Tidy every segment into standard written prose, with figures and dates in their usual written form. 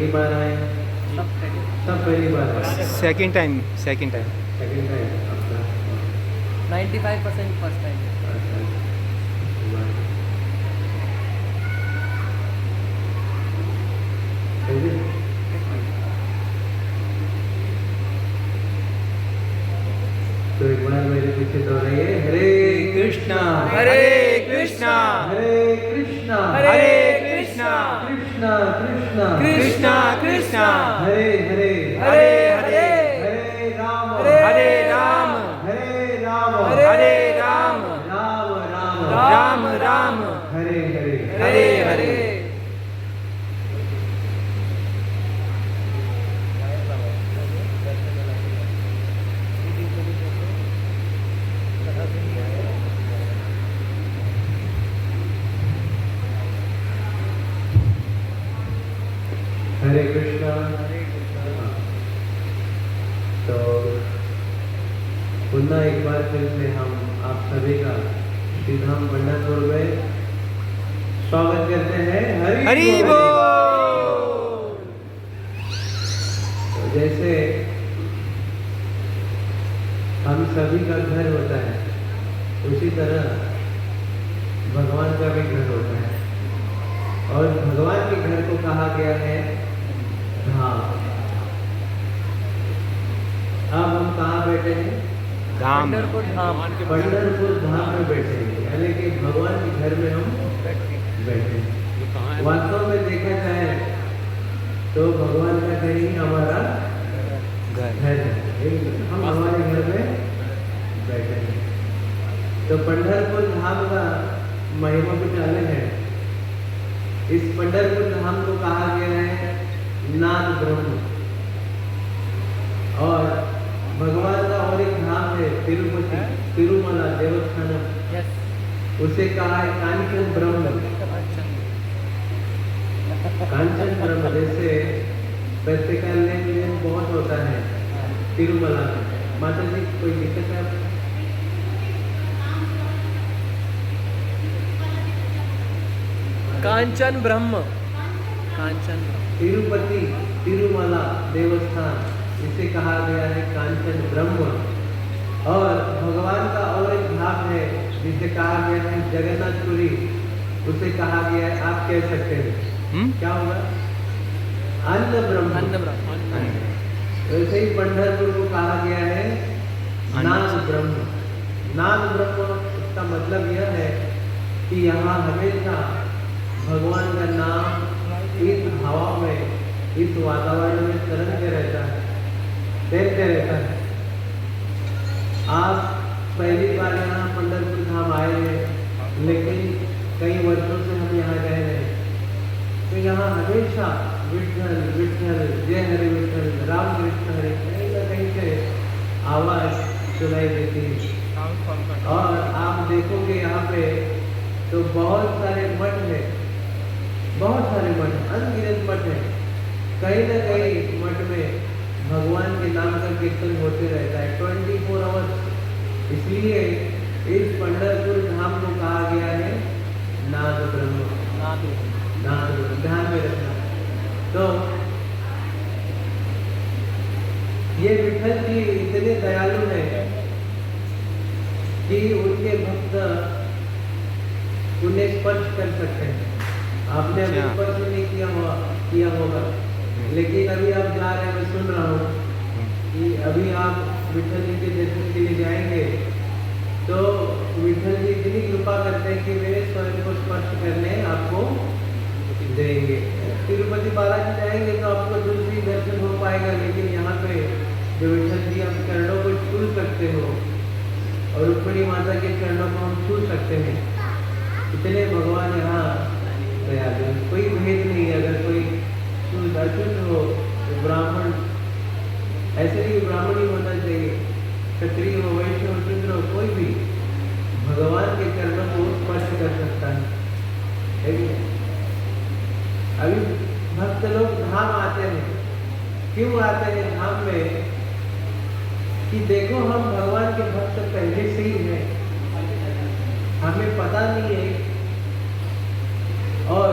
पहली बार आए? सब पहली बार आए? सेकंड टाइम सेकंड टाइम आपका? 95% फर्स्ट टाइम। तो एक बार मेरे पीछे दोहराइए, हरे कृष्णा हरे कृष्णा हरे कृष्णा हरे कृष्णा कृष्णा कृष्णा कृष्णा कृष्णा हरे हरे हरे हरे हरे राम हरे राम हरे राम हरे राम राम राम राम राम हरे हरे हरे हरे। हरे कृष्णा। तो पुनः एक बार फिर से हम आप सभी का श्रीधाम पंढरपुर में स्वागत करते हैं। हरि बोल। तो जैसे हम सभी का घर होता है, उसी तरह भगवान का भी घर होता है, और भगवान के घर को कहा गया है धाम। अब हम कहाँ बैठे हैं? धाम पंढरपुर धाम। पंढरपुर धाम में बैठे हैं, यानी कि भगवान के घर में हम बैठे हैं। वास्तव में देखा जाए तो भगवान का घर ही हमारा घर घर है, हम हमारे घर में बैठे हैं। तो पंढरपुर धाम का महिमा कुछ अलग है। इस पंढरपुर धाम को कहा गया है नाद ब्रह्म, और भगवान का और एक धाम है तिरुपति, तिरुमला देवस्थानम, उसे कहा है कांचन ब्रह्म। कांचन ब्रह्म, जैसे पैसे का लेन देन बहुत होता है तिरुमला में। माता जी कोई दिक्कत है आपको? कांचन ब्रह्म। कांचन तिरुपति तिरुमला देवस्थान, इसे कहा गया है कांचन ब्रह्म। और भगवान का और एक धाम है जिसे कहा गया है जगन्नाथपुरी, उसे कहा गया है, आप कह सकते हैं क्या होगा? अन्न ब्रह्म। अन्न ब्रह्म। वैसे ही पंढरपुर को कहा गया है नाद ब्रह्म। नाद ब्रह्म, इसका मतलब यह है कि यहाँ हमेशा भगवान का नाम इस हवा में, इस वातावरण में तरंगते रहता है, तैरते रहता है। आप पहली बार यहाँ पंढरपुर धाम आए हैं, लेकिन कई वर्षों से हम यहाँ रह रहे हैं, तो यहाँ हमेशा विठ्ठल विठ्ठल, जय हरे विठ्ठल, राम कृष्ण हरे, कहीं ना कहीं से आवाज सुनाई देती है। और आप देखोगे यहाँ पे तो बहुत सारे मठ है, बहुत सारे मठ, अनगिनत मठ है। कहीं ना कहीं मठ में भगवान के नाम का कीर्तन होते रहता है 24 आवर्स। इसलिए इस पंढरपुर धाम को कहा गया है नाद ब्रह्म। नाद ब्रह्म, ध्यान में रखना। तो ये विठ्ठल जी इतने दयालु हैं कि उनके भक्त उन्हें स्पर्श कर सकते हैं। आपने अभी स्पर्श नहीं किया होगा, लेकिन अभी आप जा रहे हैं, मैं सुन रहा हूँ कि अभी आप विठ्ठल जी के दर्शन के लिए जाएंगे, तो विठ्ठल जी इतनी कृपा करते हैं कि वे स्वयं को स्पर्श करने आपको देंगे। तिरुपति बालाजी जाएंगे तो आपको दूसरी दर्शन हो पाएगा, लेकिन यहाँ पे जो विठ्ठल जी आप चरणों को छू सकते हो, और रुक्मिणी माता के चरणों को हम छू सकते हैं। इतने भगवान यहाँ दयालु, कोई भेद नहीं। अगर कोई शुद्ध अशुद्ध हो तो ब्राह्मण, ऐसे ही ब्राह्मण ही होना चाहिए, क्षत्रिय हो, वैश्य हो, शूद्र हो, कोई भी भगवान के चरणों को स्पर्श कर सकता है। अभी भक्त लोग धाम आते हैं, क्यों आते हैं धाम में? कि देखो हम भगवान के भक्त पहले से ही हैं, हमें पता नहीं है, और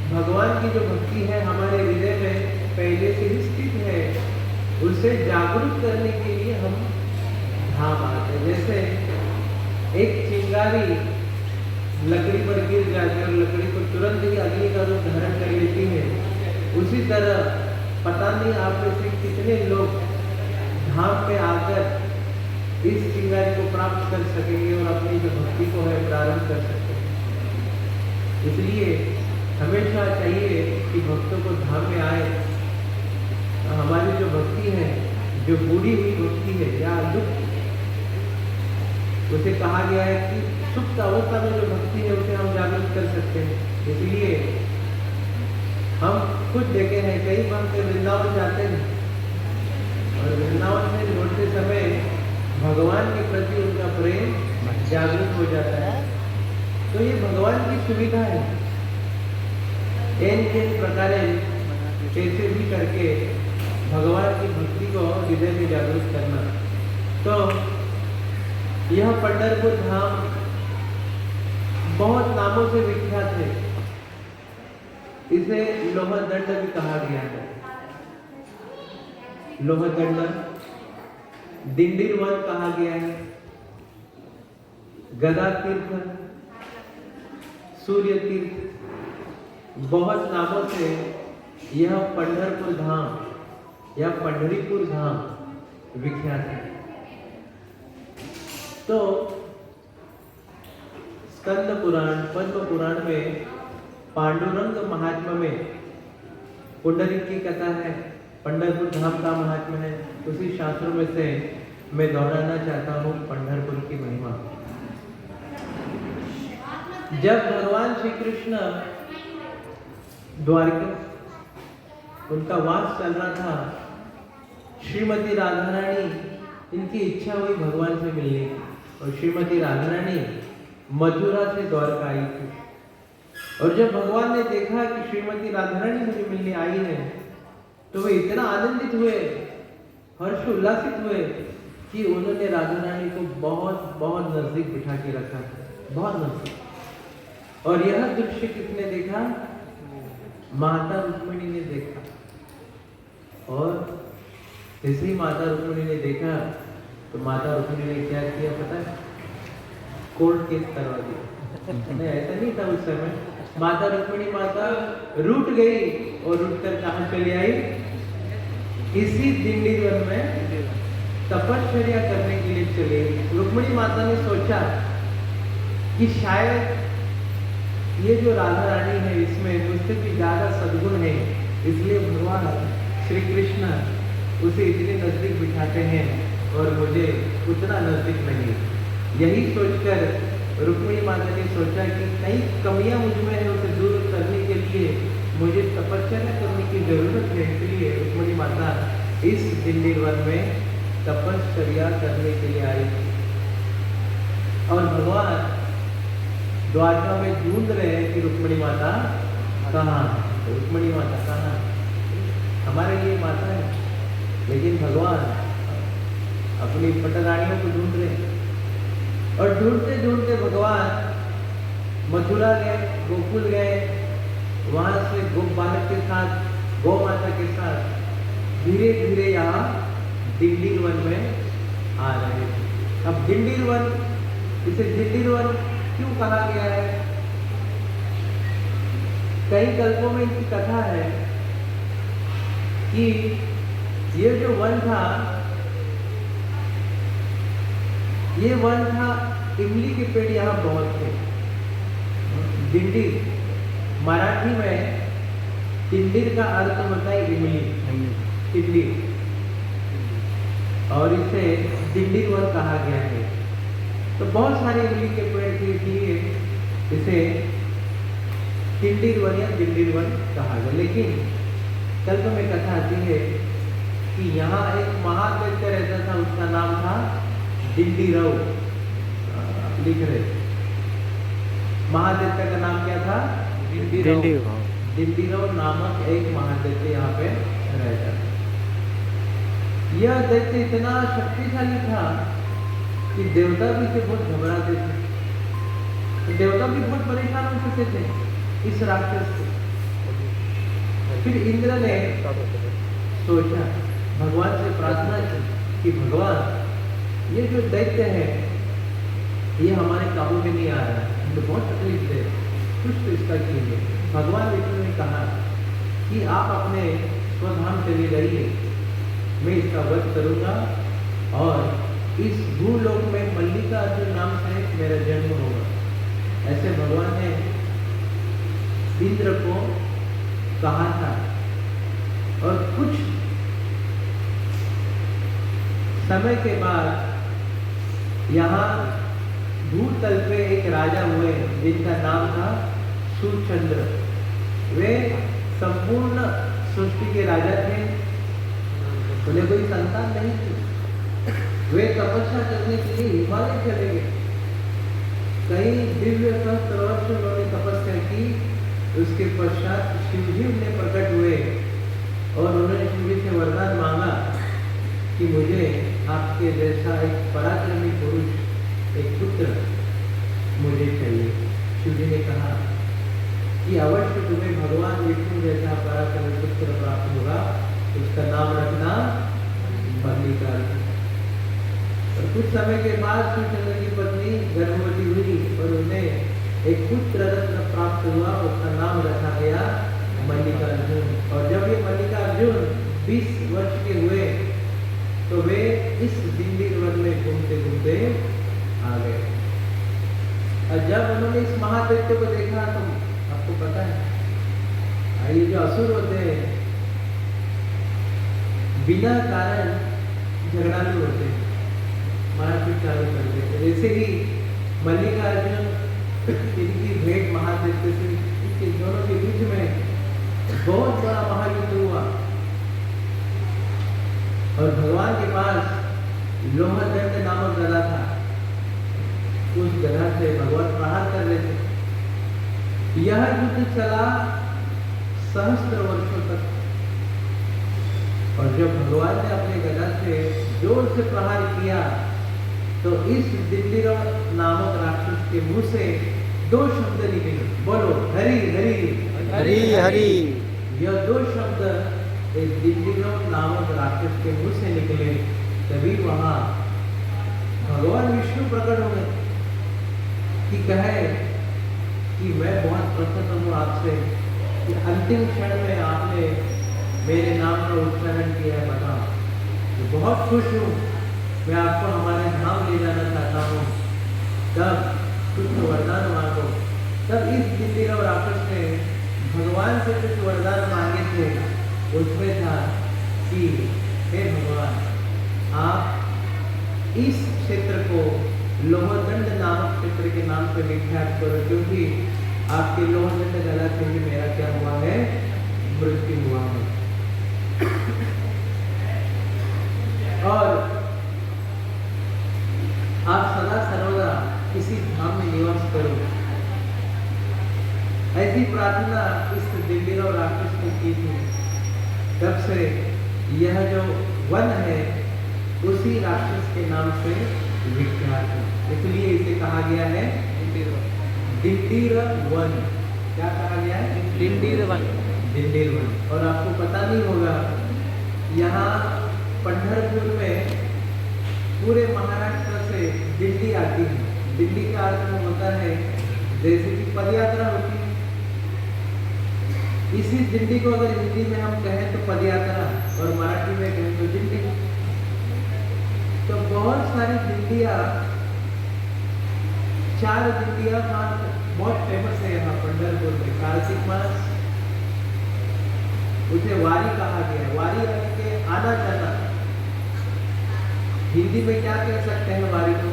भगवान की जो भक्ति है हमारे हृदय में पहले से ही स्थित है, उसे जागरूक करने के लिए हम धाम आते हैं। जैसे एक चिंगारी लकड़ी पर गिर जाती है और लकड़ी को तुरंत ही अग्नि का रूप धारण कर लेती है, उसी तरह पता नहीं आप में से कितने लोग धाम पे आकर इस चिंगारी को प्राप्त कर सकेंगे और अपनी जो भक्ति को है प्रारंभ कर सकेंगे। इसलिए हमेशा चाहिए कि भक्तों को धाम में आए। तो हमारी जो भक्ति है, जो बूढ़ी हुई भक्ति है या लुप्त, उसे कहा गया है कि सुप्त अवस्था में जो भक्ति है उसे हम जागृत कर सकते हैं। इसलिए हम खुद देखे हैं, कई बार के वृंदावन जाते हैं और वृंदावन से लौटते समय भगवान के प्रति उनका प्रेम जागृत हो जाता है। तो ये भगवान की सुविधा है, इन प्रकार कैसे भी करके भगवान की भक्ति को हृदय में जागृत करना। तो यह पंढरपुर धाम बहुत नामों से विख्यात है। इसे लोहदंड भी कहा गया है। लोहदंड, दिंडीर वन कहा गया है, गदा तीर्थ, सूर्य तीर्थ, बहुत नामों से यह पंढरपुर धाम या पंढरीपुर धाम विख्यात है। तो स्कंद पुराण, पद्म पुराण में पांडुरंग महात्मा में पुंडरीक की कथा है, पंढरपुर धाम का महात्मा है। उसी शास्त्रों में से मैं दोहराना चाहता हूँ पंढरपुर की महिमा। जब भगवान श्री कृष्ण द्वारका उनका वास चल रहा था, श्रीमती राधा रानी, इनकी इच्छा हुई भगवान से मिलने की, और श्रीमती राधा रानी मथुरा से द्वारका आई थी। और जब भगवान ने देखा कि श्रीमती राधा रानी मुझे मिलने आई है, तो वे इतना आनंदित हुए, हर्ष उल्लासित हुए कि उन्होंने राधा रानी को बहुत बहुत नजदीक बिठा के रखा, बहुत नजदीक। और यह दृश्य किसने देखा? माता रुक्मिणी ने देखा। और जैसे ही माता रुक्मिणी ने देखा तो माता रुक्मिणी ने क्या किया पता है? कोर्ट केस करवा दिया। नहीं, ऐसा नहीं था उस समय। माता रुक्मिणी माता रूठ गई और रूठ कर कहाँ चली आई? इसी दिंडी वन में तपश्चर्या करने के लिए चले। रुक्मिणी माता ने सोचा कि शायद ये जो राधा रानी है इसमें मुझसे भी ज्यादा सद्गुण है, इसलिए भगवान श्री कृष्ण उसे इतने नजदीक बिठाते हैं और मुझे उतना नजदीक नहीं। यही सोचकर रुक्मिणी माता ने सोचा कि कई कमियां मुझ में है, उसे दूर करने के लिए मुझे तपस्या करने की जरूरत है। इसलिए रुक्मिणी माता इस दिंडी वन में तपस्या करने के लिए आई और भगवान द्वारका में ढूंढ रहे हैं कि रुक्मिणी माता कहाँ है, रुक्मिणी माता कहाँ है। हमारे लिए माता है, लेकिन भगवान अपनी पटरानियों को ढूंढ रहे हैं। और ढूंढते ढूंढते भगवान मथुरा गए, गोकुल गए, वहां से गोप बालक के साथ, गौ माता के साथ धीरे धीरे यहाँ दिंडीर वन में आ रहे थे। अब दिंडीर वन, इसे दिंडीर वन क्यों कहा गया है? कई कल्पों में इनकी कथा है कि ये जो वन था, ये वन था, इमली के पेड़ यहाँ बहुत थे। दिंडीर, मराठी में दिंडीर का अर्थ होता है इमली, दिंडीर, और इसे दिंडीर वन कहा गया है। तो बहुत सारे इमली के पेड़ थे, इसलिए इसे दिंडीर वन या दिंडीर वन कहा गया। लेकिन कल्प में कथा आती है कि यहाँ एक महादैत्य रहता था, उसका नाम था दिंडीरव। लिख रहे, महादैत्य का नाम क्या था? दिंडीरव नामक एक महादैत्य यहाँ पे रहता था। यह दैत्य इतना शक्तिशाली था कि देवता भी इसे बहुत घबराते थे, तो देवता भी बहुत परेशान हो चुके थे इस राक्षस से। फिर इंद्र ने सोचा, भगवान से प्रार्थना की कि भगवान ये जो दैत्य है ये हमारे काबू में नहीं आ रहा है, हमें बहुत तकलीफ दे, कुछ तो इसका कीजिए। भगवान विष्णु ने कहा कि आप अपने स्वधाम चले जाइए, मैं इसका वध करूंगा और इस भूलोक में मल्लिकार्जुन नाम से मेरा जन्म होगा। ऐसे भगवान ने इंद्र को कहा था। और कुछ समय के बाद यहाँ भूतल पे एक राजा हुए जिनका नाम था सुचंद्र। वे संपूर्ण सृष्टि के राजा थे, उन्हें कोई संतान नहीं थी। वे तपस्या करने के लिए हिमालय चले गए, कई दिव्य सहस्त्र वर्ष उन्होंने तपस्या की। उसके पश्चात शिवजी उन्हें प्रकट हुए और उन्होंने शिवजी से वरदान मांगा कि मुझे आपके जैसा एक पराक्रमी पुरुष, एक पुत्र मुझे चाहिए। शिवजी ने कहा कि अवश्य तुम्हें भगवान विष्णु जैसा पराक्रमी पुत्र प्राप्त होगा, उसका नाम रखना मल्लिकार्जुन। और कुछ समय के बाद सुचंद्र की पत्नी गर्भवती हुई और उन्हें एक पुत्र रत्न प्राप्त हुआ, उसका नाम रखा गया मल्लिकार्जुन। और जब ये मल्लिकार्जुन 20 वर्ष के हुए तो वे इस दिल्ली वन में घूमते घूमते आ गए। और जब उन्होंने इस महादैत्य को देखा तो आपको पता है ये जो असुर होते हैं बिना कारण झगड़ालू होते हैं, मारपीट चालू कर देते। जैसे ही मल्लिकार्जुन इनकी भेंट महादैत्य से, इनके दोनों के बीच में बहुत बड़ा महायुद्ध हुआ और भगवान के पास लोहदंड नामक गदा था। उस गदा से भगवान प्रहार कर रहे थे। यह युद्ध चला सहस्त्र वर्षों तक। और जब भगवान ने अपने गदा से जोर से प्रहार किया तो इस दिल्लीराव नामक राक्षस के मुंह से 2 शब्द निकले। बोलो हरि हरि हरि हरि। यह 2 शब्द इस दिल्लीराव नामक राक्षस के मुंह से निकले। तभी वहां भगवान विष्णु प्रकट हो गए कि कहे कि मैं बहुत प्रसन्न हूँ आपसे कि अंतिम क्षण में आपने मेरे नाम का उच्चारण किया है। बताओ, तो बहुत खुश हूँ, मैं आपको हमारे धाम ले जाना चाहता हूँ। तब कुछ वरदान मांगो। तब इस दिल्लीराव राक्षस ने भगवान से कुछ वरदान मांगे थे। उसमें था कि हे भगवान, आप इस क्षेत्र को लोहदंड नामक क्षेत्र के नाम से विख्यात करो, क्योंकि आपके लोहदंड गदा से ही मेरा क्या हुआ है, मृत्यु हुआ है। और आप सदा सर्वदा किसी धाम में निवास करो। ऐसी प्रार्थना इस दिल्लीराव राक्षस ने की थी। तब से यह जो वन है उसी राक्षस के नाम से विख्यात है, इसलिए इसे कहा गया है दिल्लीर वन। क्या कहा गया है? दिल्लीर वन। दिल्लीर वन। और आपको पता नहीं होगा, यहाँ पंढरपुर में पूरे महाराष्ट्र से दिल्ली आती है। दिल्ली का अर्थ होता है जैसे कि पदयात्रा होती है। इसी दिल्ली को अगर हिंदी में हम कहें तो पदयात्रा, और मराठी में कहें तो दिल्ली। तो बहुत सारी दिल्लियाँ, 4 दिल्लियाँ बहुत फेमस है यहाँ पंढरपुर में। कार्तिक मास, उसे वारी कहा गया। वारी यानी के आना जाना। हिंदी में क्या कह सकते हैं वारी को?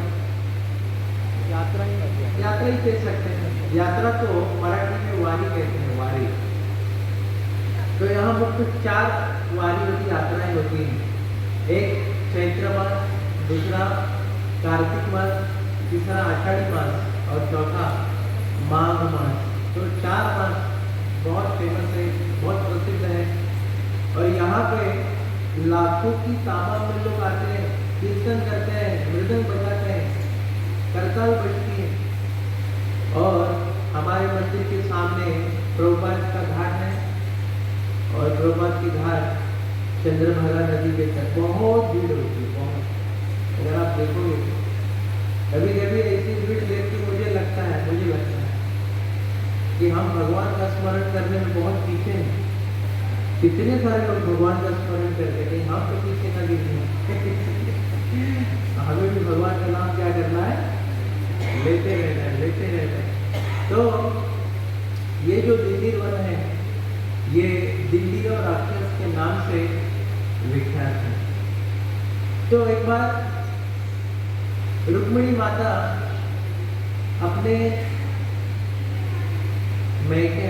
यात्रा ही करते हैं। यात्रा ही कह सकते हैं। यात्रा को मराठी में वारी कहते हैं, वारी। तो यहाँ मुख्य 4 वारी होती यात्राएं होती हैं। एक चैत्र मास, दूसरा कार्तिक मास, तीसरा आषाढ़ी मास और चौथा माघ मास। तो 4 मास बहुत फेमस है, बहुत प्रसिद्ध है। और यहाँ पे लाखों की तादाद में लोग आते हैं, कीर्तन करते हैं, मृदंग बजाते हैं, करताल बजती है। और हमारे मंदिर के सामने प्रभुपाद का घाट है और प्रभुपाद की घाट चंद्रभागा नदी के तट बहुत भीड़ होती है, बहुत। अगर आप देखोगे कभी कभी ऐसी भीड़ देख के मुझे लगता है कि हम भगवान का स्मरण करने में बहुत पीछे हैं। कितने सारे लोग भगवान का स्मरण करते हैं, हम तो पीछे ना गिरे। हमें भी भगवान का नाम क्या करना है, लेते रहना है। तो ये जो दिल्ली वन है, ये दिल्ली और राक्षस के नाम से विख्यात है। तो एक बार रुक्मिणी माता अपने मैके,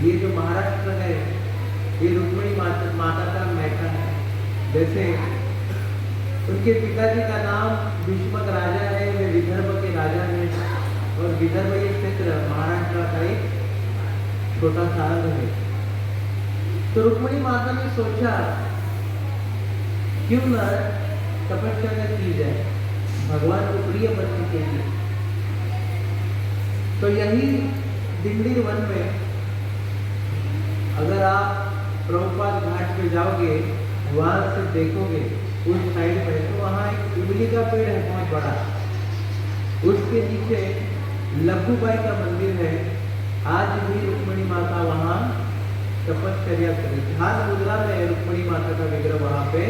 ये जो महाराष्ट्र है, ये रुक्मिणी माता का मैका है। जैसे उनके पिताजी का नाम भीष्मक राजा है, वे विदर्भ के राजा हैं, और विदर्भ ये क्षेत्र महाराष्ट्र का एक छोटा सा अंग है। तो रुक्मिणी माता ने सोचा क्यों न तपस्या की जाए भगवान को प्रिय बनने के लिए। तो यही दिल्ली वन में अगर आप प्रभुपाद घाट पे जाओगे, वहां से देखोगे उस साइड पे, तो वहां एक इमली का पेड़ है बहुत बड़ा, उसके नीचे लखूबाई का मंदिर है। आज भी रुक्मिणी माता वहां तपस्या करी, ध्यान मुद्रा में रुक्मिणी माता का विग्रह वहां पे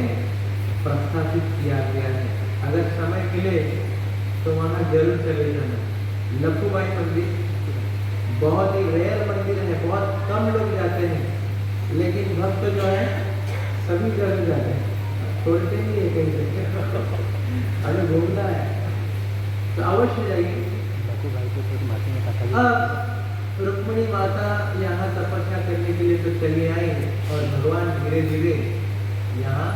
प्रस्थापित किया गया है। अगर समय मिले तो वहां जरूर चले जाना। लखूबाई मंदिर बहुत ही रेयर मंदिर है, बहुत कम लोग जाते हैं, लेकिन भक्त जो है सभी जगह जाते हैं, छोड़ते नहीं है कहीं से। अगर घूमना है तो अवश्य जाइए। अब रुक्मिणी माता यहाँ तपस्या करने के लिए तो चली आई, और भगवान धीरे धीरे यहाँ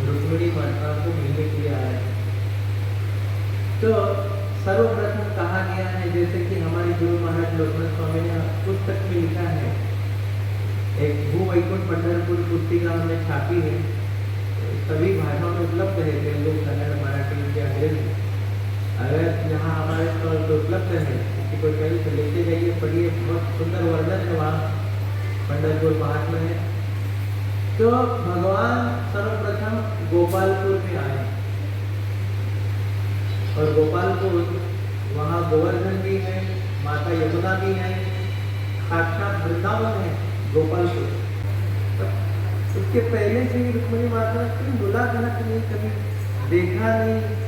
रुक्मिणी माता को मिलने के लिए आए। तो सर्वप्रथम कहा गया है, जैसे कि हमारे गुरु महाराज लोकनाथ स्वामी ने पुस्तक में लिखा है, एक भू वैकुंठ पंढरपुर पुस्तिका हमने छापी है, सभी भाषाओं में उपलब्ध है, तेलुगु, कन्नड़, मराठी के अंग्रेजी। अगर यहाँ हमारे स्टॉल तो उपलब्ध है, किसी को चाहिए तो लेके जाइए, पढ़िए, बहुत सुंदर वर्णन है वहाँ पंढरपुर पाठ में है। तो भगवान सर्वप्रथम गोपालपुर में आए, और गोपालपुर वहाँ गोवर्धन भी है, माता यमुना भी है, साक्षात वृंदावन है गोपालपुर। तो उसके पहले से ही रुक्मिणी माता कभी मुलाकात नहीं, कभी देखा नहीं,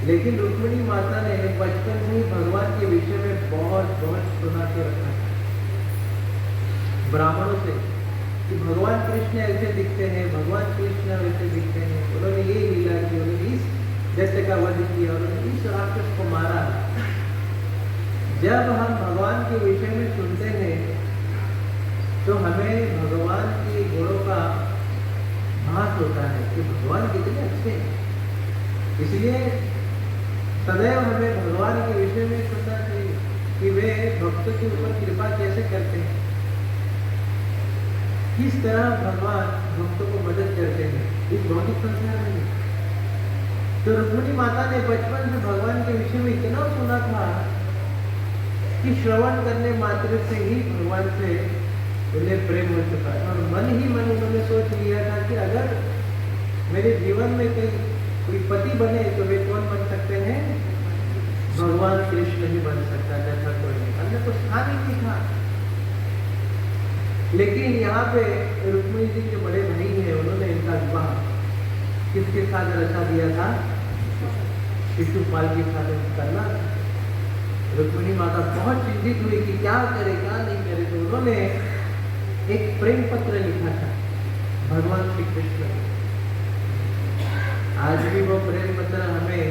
लेकिन रुक्मिणी माता ने बचपन से ही भगवान के विषय में बहुत बहुत सुना के रखा ब्राह्मणों से कि भगवान कृष्ण ऐसे दिखते हैं, भगवान कृष्ण वैसे दिखते हैं। उन्होंने ये लीला की, उन्होंने इस दैत्य का वध किया, उन्होंने इस राक्षस को मारा। जब हम भगवान के विषय में सुनते हैं तो हमें भगवान के गुणों का भास होता है कि भगवान कितने अच्छे हैं। इसलिए सदैव हमें भगवान के विषय में सुनना चाहिए कि वे भक्त के ऊपर कृपा कैसे करते हैं, किस तरह भगवान भक्तों को मदद करते हैं इस भौतिक संसार में। तो रुक्मिणी माता ने बचपन से भगवान के विषय में इतना सुना था कि श्रवण करने मात्र से ही भगवान से उन्हें प्रेम हो चुका था, और मन ही मन उन्होंने सोच लिया था कि अगर मेरे जीवन में कोई पति बने तो वे कौन बन सकते हैं, भगवान कृष्ण ही बन सकता है, ऐसा कोई नहीं, अन्य तो स्थान ही नहीं था। लेकिन यहाँ पे रुक्मिणी जी के बड़े भाई हैं, उन्होंने इनका विवाह किसके साथ रचा दिया था, शिशुपाल के साथ करना। रुक्मिणी माता बहुत चिंतित हुई कि क्या करे क्या नहीं करे, तो उन्होंने एक प्रेम पत्र लिखा था भगवान श्री कृष्ण। आज भी वो प्रेम पत्र हमें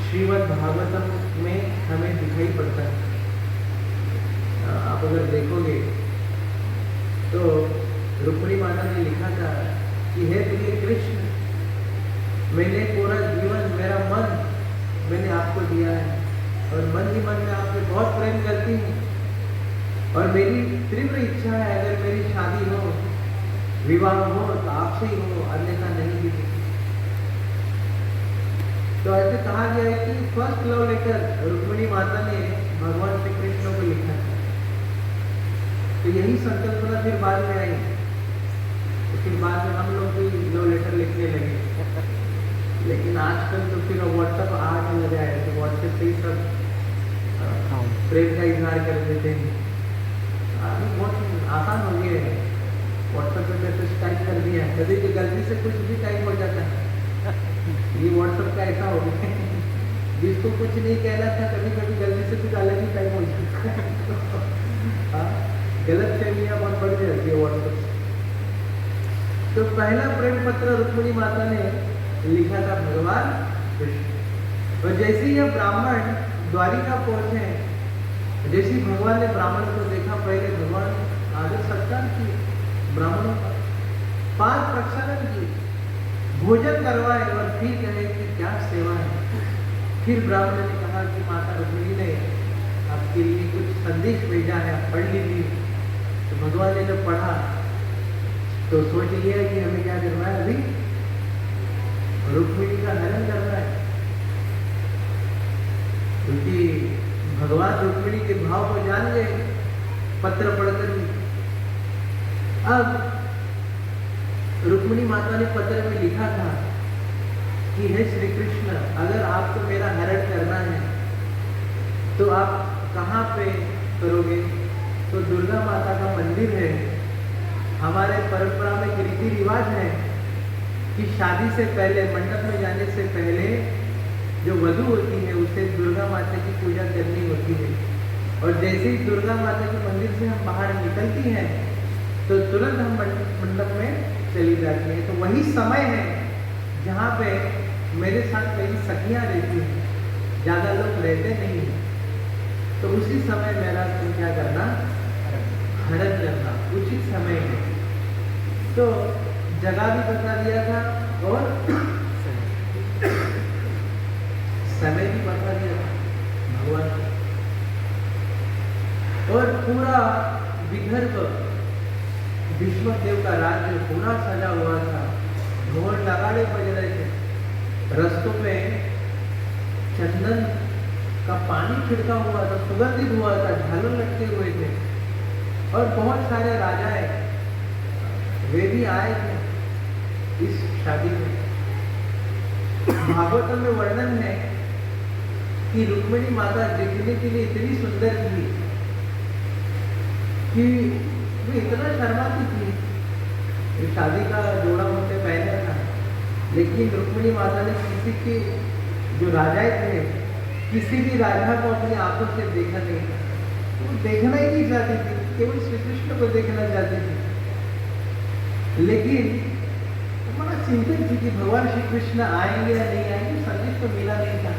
श्रीमद् भागवतम में हमें दिखाई पड़ता है। आप अगर देखोगे तो रुक्मिणी माता ने लिखा था कि हे प्रिय कृष्ण, मैंने पूरा जीवन, मेरा मन मैंने आपको दिया है, और मन ही मन में आपसे बहुत प्रेम करती हूँ, और मेरी तीव्र इच्छा है अगर मेरी शादी हो, विवाह हो तो आपसे ही हो, अन्यथा नहीं भी। तो ऐसे कहा गया है कि फर्स्ट लव लेटर रुक्मिणी माता ने भगवान श्री कृष्ण को लिखा था। तो यही संकल्पना फिर बाद में आई, तो फिर बाद में हम लोग भी लव लेटर लिखने लगे। लेकिन आजकल तो फिर व्हाट्सएप आ लगा है, तो व्हाट्सएप से ही सब प्रेम का इजहार कर देते हैं। अभी बहुत आसान हो गया है, व्हाट्सएप पे मैसेज टाइप कर दिया, कभी भी गलती से कुछ भी टाइप हो जाता है। ये व्हाट्सएप का ऐसा हो गया है, जिसको कुछ नहीं कहना था कभी कभी गलती से कुछ अलग ही टाइप हो जाता है। गलत फहमियाँ बहुत बढ़ जाती है व्हाट्सएप से। तो पहला प्रेम पत्र रुक्मिणी माता ने लिखा था भगवान कृष्ण। और जैसे ही ब्राह्मण द्वारिका पहुंचे, जैसे ही भगवान ने ब्राह्मण को देखा, पहले भगवान आदर सत्कार किए ब्राह्मणों का, पाद प्रक्षालन की, भोजन करवाए और फिर कहे कि क्या सेवा है। फिर ब्राह्मण ने कहा कि माता रुक्मिणी ने आपके लिए कुछ संदेश भेजा है, आप पढ़ लीजिए। तो भगवान ने जब पढ़ा तो सोच लिया कि हमें क्या करना है, अभी रुक्मिणी का हरण करना है, क्योंकि भगवान रुक्मिणी के भाव को जान गए पत्र पढ़कर ही। अब रुक्मिणी माता ने पत्र में लिखा था कि हे श्री कृष्ण, अगर आपको मेरा हरण करना है तो आप कहाँ पे करोगे? तो दुर्गा माता का मंदिर है। हमारे परंपरा में रीति रिवाज है कि शादी से पहले, मंडप में जाने से पहले जो वधू होती है उसे दुर्गा माता की पूजा करनी होती है। और जैसे ही दुर्गा माता के मंदिर से हम बाहर निकलती हैं तो तुरंत हम मंडप में चली जाती है। तो वही समय है जहाँ पे मेरे साथ मेरी सखियाँ रहती हैं, ज़्यादा लोग रहते नहीं हैं। तो उसी समय मेरा तुम क्या करना, हरण करना उचित समय है। तो जगह भी बता दिया था और समय भी बता दिया था भगवान। और पूरा विदर्भ, भीष्म देव का राज्य पूरा सजा हुआ था, ढोल नगाड़े बज रहे थे, रस्तों में चंदन का पानी छिड़का हुआ था, सुगंधित हुआ था, झालर लटके हुए थे। और बहुत सारे राजाएं वे भी आए थे इस शादी में। भागवतम में वर्णन है कि रुक्मिणी माता देखने के लिए इतनी सुंदर थी कि वो इतना शर्माती थी। ये शादी का जोड़ा उनसे पहने था, लेकिन रुक्मिणी माता ने किसी के जो राजाएं थे, किसी भी राजा को अपनी आंखों से देखा नहीं था। वो देखना ही नहीं चाहती थी, केवल श्री कृष्ण को देखना चाहती थी। लेकिन बड़ा चिंतित थी कि भगवान श्री कृष्ण आएंगे या नहीं आएंगे, संदेश तो मिला नहीं था।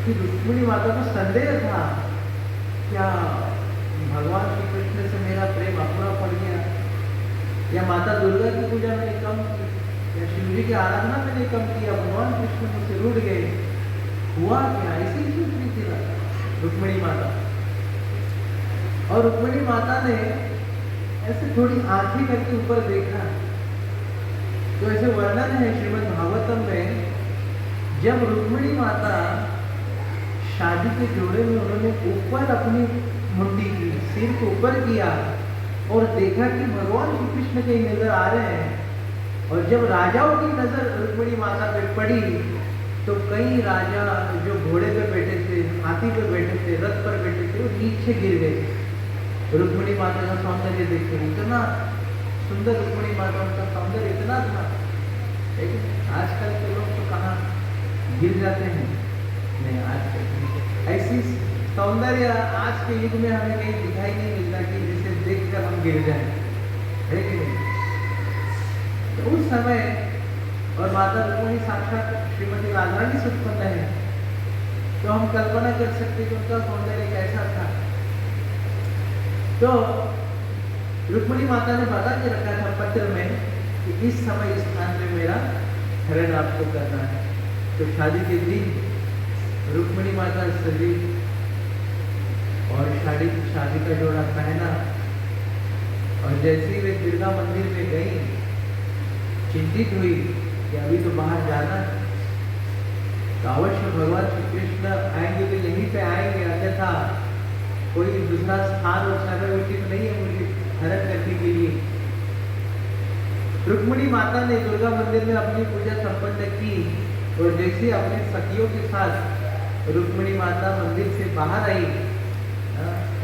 कि रुक्मिणी माता को संदेह था, क्या भगवान श्री कृष्ण से मेरा प्रेम अपूरा पड़ गया, या माता दुर्गा की पूजा मैंने कम की, या शिव जी की आराधना मैंने कम किया, भगवान कृष्ण मुझसे रूठ गए, हुआ क्या? ऐसी ही सोच रही थी रुक्मिणी माता। और रुक्मिणी माता ने ऐसे थोड़ी आंखें करके ऊपर देखा, तो ऐसे वर्णन है श्रीमद् भागवतम में, जब रुक्मिणी माता शादी के जोड़े में उन्होंने ऊपर अपनी मुंडी की, सिर को ऊपर किया और देखा कि भगवान श्री कृष्ण कहीं नजर आ रहे हैं। और जब राजाओं की नजर रुक्मिणी माता पे पड़ी तो कई राजा जो घोड़े पे बैठे थे, हाथी पे बैठे थे, रथ पर बैठे थे, वो नीचे गिर गए। रुक्मिणी माता का सौंदर्य देखे, इतना सुंदर रुक्मिणी माता, उनका सौंदर्य इतना था। लेकिन आजकल के लोग तो कहाँ गिर जाते हैं, नहीं आजकल ऐसी सौंदर्य आज के युग में हमें कहीं दिखाई नहीं मिलता कि जिसे देखकर हम गिर जाएं, है कि नहीं? तो उस समय, और माता रुक्मिणी साक्षात श्रीमती राधारानी से उत्पन्न है, तो हम कल्पना कर सकते कि उनका सौंदर्य कैसा था। तो रुक्मिणी माता ने बता के रखा था पत्र में कि इस समय इस स्थान में मेरा हरण आपको करना है। तो शादी के दिन रुक्मिणी माता सजी और शादी का जोड़ा पहना, और जैसे ही वे दुर्गा मंदिर में गई, चिंतित हुई कि अभी तो बाहर जाना है, तो अवश्य भगवान श्री कृष्ण आएंगे तो यहीं पे आएंगे, अन्यथा कोई दूसरा स्थान और समय उचित नहीं है मुझे हरण करने के लिए। रुक्मिणी माता ने दुर्गा मंदिर में अपनी पूजा संपन्न की और जैसे अपने सखियों के साथ रुक्मिणी माता मंदिर से बाहर आई,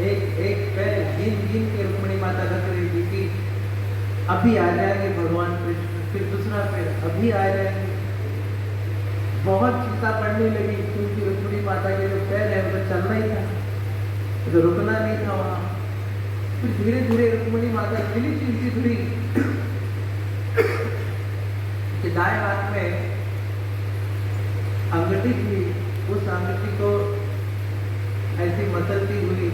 एक एक पैर गिन गिन के रुक्मिणी माता रख रही थी कि अभी आ जाएंगे भगवान कृष्ण, फिर दूसरा पैर अभी आ जाएंगे। बहुत चिंता पड़ने लगी क्योंकि रुक्मिणी माता के जो पैर है वो चलना ही था, तो रुकना नहीं था वहां। फिर धीरे धीरे रुक्मिणी माता इतनी चिंतित हुई कि दाएं हाथ में अंगूठी थी, उस अंगूठी को ऐसी मसलती हुई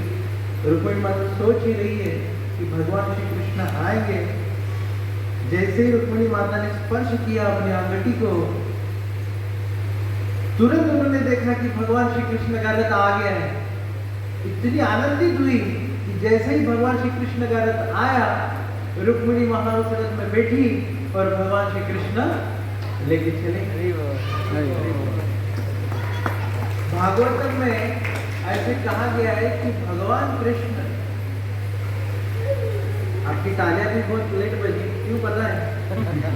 रुक्मिणी माता सोच ही रही है कि भगवान श्री कृष्ण आएंगे। जैसे ही रुक्मिणी माता ने स्पर्श किया अपनी अंगूठी को, तुरंत उन्होंने देखा कि भगवान श्री कृष्ण का रथ आ गया है। इतनी आनंदित हुई कि जैसे ही भगवान श्री कृष्ण का रथ आया, रुक्मिणी वहां उस रथ में बैठी और भगवान श्री कृष्ण लेके चले। भागवतम में ऐसे कहा गया है कि भगवान कृष्ण, आपकी तालियां भी बहुत लेट बजी, क्यों पता है?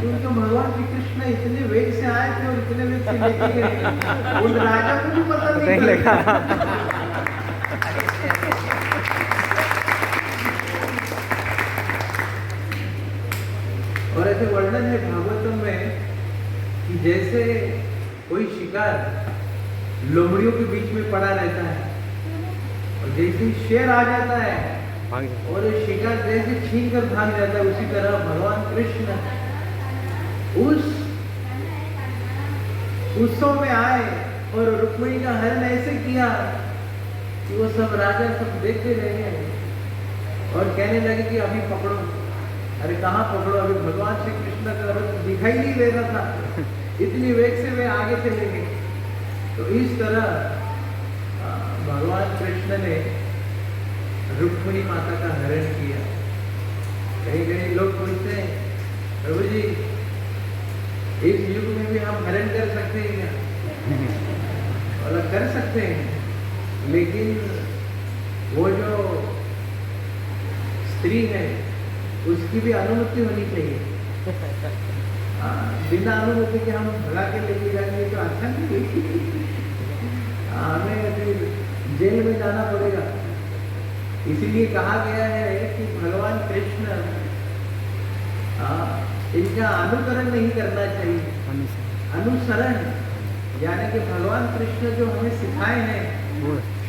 क्योंकि भगवान श्री कृष्ण इतने वेग से आए थे और इतने वेग से लेके गए, उन राजा को भी पता नहीं लगा। और ऐसे वर्णन है भागवतम में कि जैसे कोई शिकार लोमड़ियों के बीच में पड़ा रहता है और जैसे ही शेर आ जाता है और शिकार जैसे छीन कर भाग जाता है, उसी तरह भगवान कृष्ण उस उत्सव में आए और रुक्मिणी का हरण ऐसे किया कि वो सब राजा सब देखते रह गए और कहने लगे कि अभी पकड़ो। अरे कहाँ पकड़ो, अभी भगवान श्री कृष्ण का रथ दिखाई नहीं दे रहा था, इतनी वेग से वे आगे चले गए। तो इस तरह भगवान कृष्ण ने रुक्मिणी माता का हरण किया। कहीं कहीं लोग पूछते हैं, प्रभु जी इस युग में भी हम हरण कर सकते हैं क्या? और कर सकते हैं, लेकिन वो जो स्त्री है उसकी भी अनुमति होनी चाहिए। बिना अनुमति के हम भगा के लेके जाएंगे तो अच्छा नहीं। हमें फिर जेल में जाना पड़ेगा। इसीलिए कहा गया है कि भगवान कृष्ण इनका अनुकरण नहीं करना चाहिए, अनुसरण, यानी कि भगवान कृष्ण जो हमें सिखाए हैं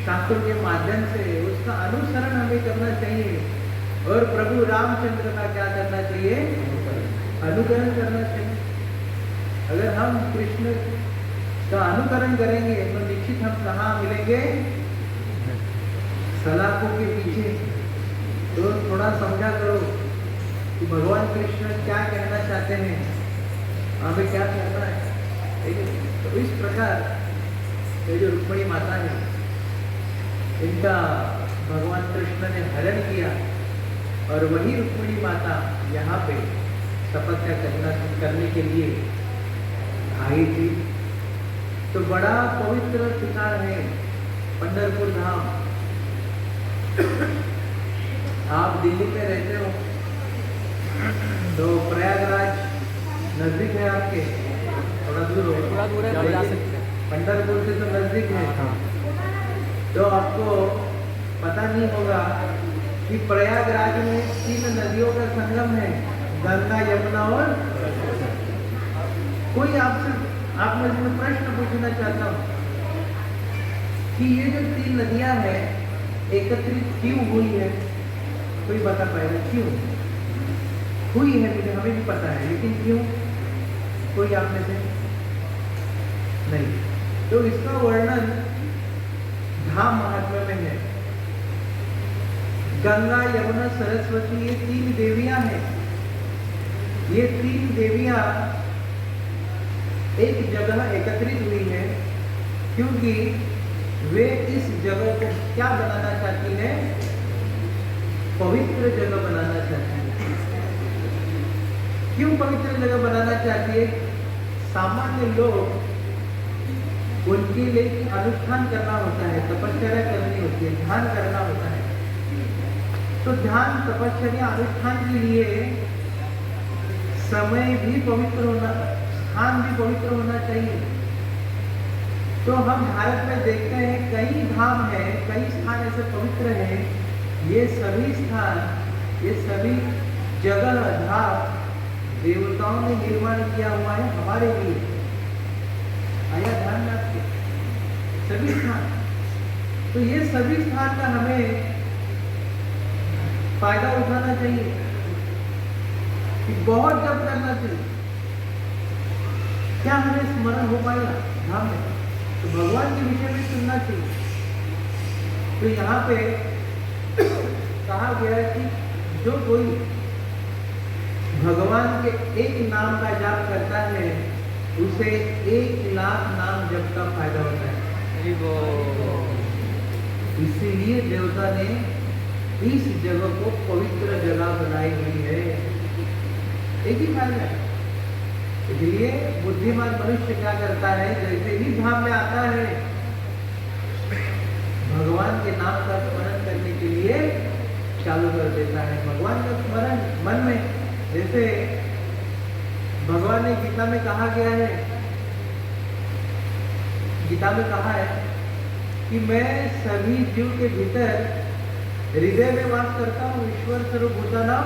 शास्त्रों के माध्यम से, उसका अनुसरण हमें करना चाहिए। और प्रभु रामचंद्र का क्या करना चाहिए? अनुकरण करना चाहिए। अगर हम कृष्ण का अनुकरण करेंगे तो निश्चित हम कहाँ मिलेंगे? सलाखों के पीछे। तो थोड़ा समझा करो कि भगवान कृष्ण क्या कहना चाहते हैं, हमें क्या करना है। ठीक है, तो इस प्रकार ये जो रुक्मिणी माता है, इनका भगवान कृष्ण ने हरण किया और वही रुक्मिणी माता यहाँ पे तपस्या करने के लिए आई थी। तो बड़ा पवित्र ठिकाना है पंढरपुर धाम। आप दिल्ली में रहते हो तो प्रयागराज नजदीक है आपके, थोड़ा दूर होगा, थोड़ा दूर है, जा सकते हैं। पंढरपुर से तो नजदीक है। तो आपको पता नहीं होगा कि प्रयागराज में 3 नदियों का संगम है, गंगा, यमुना और कोई आप मुझे प्रश्न पूछना चाहता हूँ कि ये जो 3 नदियां हैं एकत्रित क्यों हुई है? कोई बता पाएगा क्यों हुई है? मुझे हमें भी पता है, लेकिन क्यों? कोई आप में से नहीं। तो इसका वर्णन धाम महात्म्य में है। गंगा, यमुना, सरस्वती, ये 3 देवियां हैं। ये 3 देवियां एक जगह एकत्रित हुई है क्योंकि वे इस जगह को क्या बनाना चाहती हैं? पवित्र जगह बनाना चाहती है। क्यों पवित्र जगह बनाना चाहती है? सामान्य लोग उनके लिए अनुष्ठान करना होता है, तपश्चर्या करनी होती है, ध्यान करना होता है। तो ध्यान, तपश्चर्या, अनुष्ठान के लिए समय भी पवित्र होना, स्थान भी पवित्र होना चाहिए। तो हम भारत में देखते हैं कई धाम है, कई स्थान ऐसे पवित्र हैं। ये सभी स्थान, ये सभी जगह, धाम देवताओं ने निर्माण किया हुआ है हमारे लिए। आया ध्यान में आपके सभी स्थान। तो ये सभी स्थान का हमें फायदा उठाना चाहिए, कि बहुत जब करना चाहिए। क्या हमें स्मरण हो पाएगा धाम में, तो भगवान के विषय में सुनना चाहिए। तो यहाँ पे कहा गया है कि जो कोई भगवान के एक नाम का जाप करता है उसे 1,00,000 नाम जप का फायदा होता है। इसीलिए देवता ने इस जगह को पवित्र जगह बनाई हुई है। एक ही फायदा है। इसलिए बुद्धिमान मनुष्य क्या करता है, जैसे ही धाम में आता है भगवान के नाम का स्मरण करने के लिए चालू कर देता है। भगवान का स्मरण मन में, जैसे भगवान ने गीता में कहा गया है, गीता में कहा है कि मैं सभी जीव के भीतर हृदय में वास करता हूँ। ईश्वर सर्वभूतानां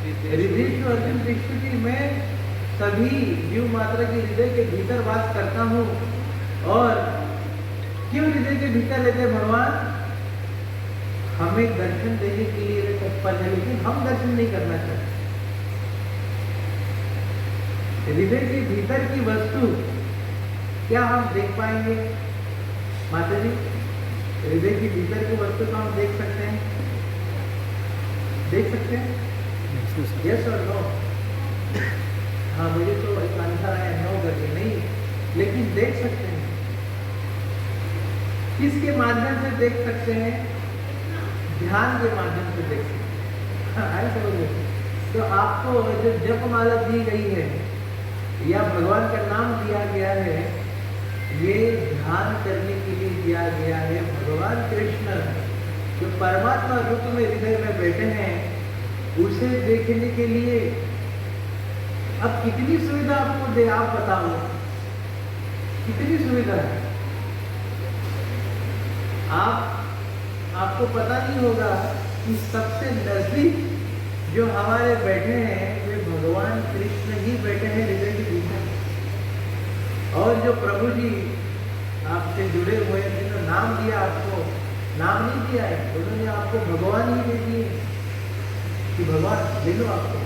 हृदयेषु अर्जुन तिष्ठति। मैं सभी जीव मात्र के हृदय के भीतर वास करता हूँ। और क्यों हृदय के भीतर रहते भगवान? हमें दर्शन देने के लिए वे तत्पर है, लेकिन हम दर्शन नहीं करना चाहते। हृदय के भीतर की वस्तु क्या हम देख पाएंगे माता जी? हृदय के भीतर की वस्तु तो हम देख सकते हैं, देख सकते हैं, यस और नो? हाँ, मुझे तो एक आंसर आया नो करके, नहीं, लेकिन देख सकते हैं। किसके माध्यम से देख सकते हैं? ध्यान के माध्यम से देख सकते हैं। आए समझ? तो आपको जो जपमाला दी गई है या भगवान का नाम दिया गया है, ये ध्यान करने के लिए दिया गया है। भगवान कृष्ण जो परमात्मा रूप में हृदय में बैठे हैं, उसे देखने के लिए अब कितनी सुविधा आपको दे, आप बताओ कितनी सुविधा है। आपको पता नहीं होगा कि सबसे नजदीक जो हमारे बैठे हैं वे भगवान कृष्ण ही बैठे हैं हृदय के भीतर। और जो प्रभु जी आपसे जुड़े हुए हैं, जिन्होंने नाम दिया, आपको नाम नहीं दिया है, उन्होंने आपको भगवान ही दे दिए कि भगवान ले लो आपको।